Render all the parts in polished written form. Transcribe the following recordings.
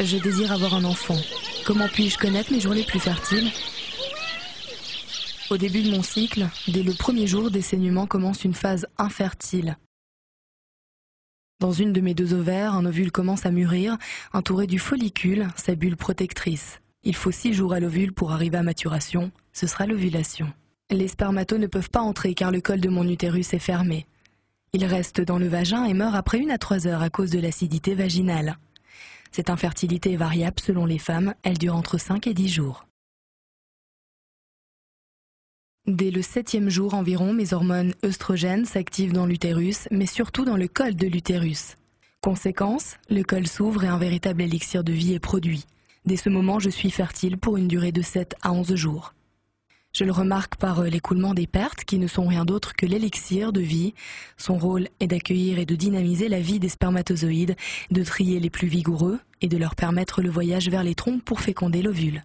Je désire avoir un enfant. Comment puis-je connaître mes jours les plus fertiles? Au début de mon cycle, dès le premier jour des saignements commence une phase infertile. Dans une de mes deux ovaires, un ovule commence à mûrir, entouré du follicule, sa bulle protectrice. Il faut 6 jours à l'ovule pour arriver à maturation, ce sera l'ovulation. Les spermatos ne peuvent pas entrer car le col de mon utérus est fermé. Ils restent dans le vagin et meurent après 1 à 3 heures à cause de l'acidité vaginale. Cette infertilité est variable selon les femmes, elle dure entre 5 et 10 jours. Dès le 7e jour environ, mes hormones œstrogènes s'activent dans l'utérus, mais surtout dans le col de l'utérus. Conséquence, le col s'ouvre et un véritable élixir de vie est produit. Dès ce moment, je suis fertile pour une durée de 7 à 11 jours. Je le remarque par l'écoulement des pertes, qui ne sont rien d'autre que l'élixir de vie. Son rôle est d'accueillir et de dynamiser la vie des spermatozoïdes, de trier les plus vigoureux et de leur permettre le voyage vers les trompes pour féconder l'ovule.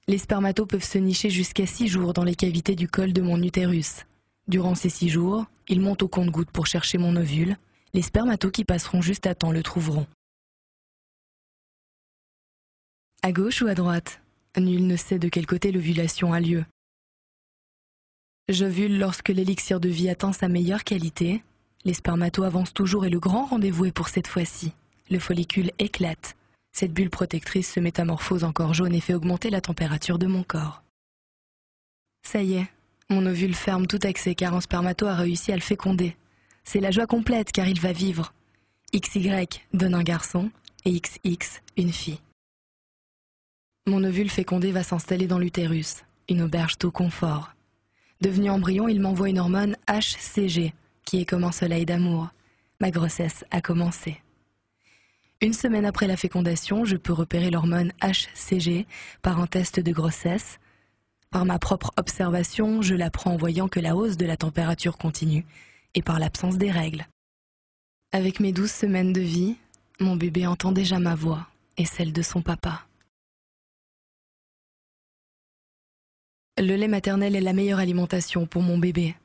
Les spermatos peuvent se nicher jusqu'à 6 jours dans les cavités du col de mon utérus. Durant ces 6 jours, ils montent au compte-gouttes pour chercher mon ovule. Les spermatos qui passeront juste à temps le trouveront. À gauche ou à droite? Nul ne sait de quel côté l'ovulation a lieu. J'ovule lorsque l'élixir de vie atteint sa meilleure qualité. Les spermatos avancent toujours et le grand rendez-vous est pour cette fois-ci. Le follicule éclate. Cette bulle protectrice se métamorphose en corps jaune et fait augmenter la température de mon corps. Ça y est, mon ovule ferme tout accès car un spermato a réussi à le féconder. C'est la joie complète car il va vivre. XY donne un garçon et XX une fille. Mon ovule fécondé va s'installer dans l'utérus, une auberge tout confort. Devenu embryon, il m'envoie une hormone HCG, qui est comme un soleil d'amour. Ma grossesse a commencé. 1 semaine après la fécondation, je peux repérer l'hormone HCG par un test de grossesse. Par ma propre observation, je l'apprends en voyant que la hausse de la température continue et par l'absence des règles. Avec mes 12 semaines de vie, mon bébé entend déjà ma voix et celle de son papa. Le lait maternel est la meilleure alimentation pour mon bébé.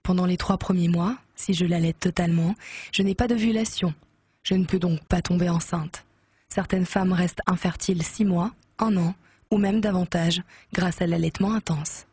Pendant les 3 premiers mois, si je l'allaite totalement, je n'ai pas d'ovulation. Je ne peux donc pas tomber enceinte. Certaines femmes restent infertiles 6 mois, 1 an, ou même davantage, grâce à l'allaitement intense.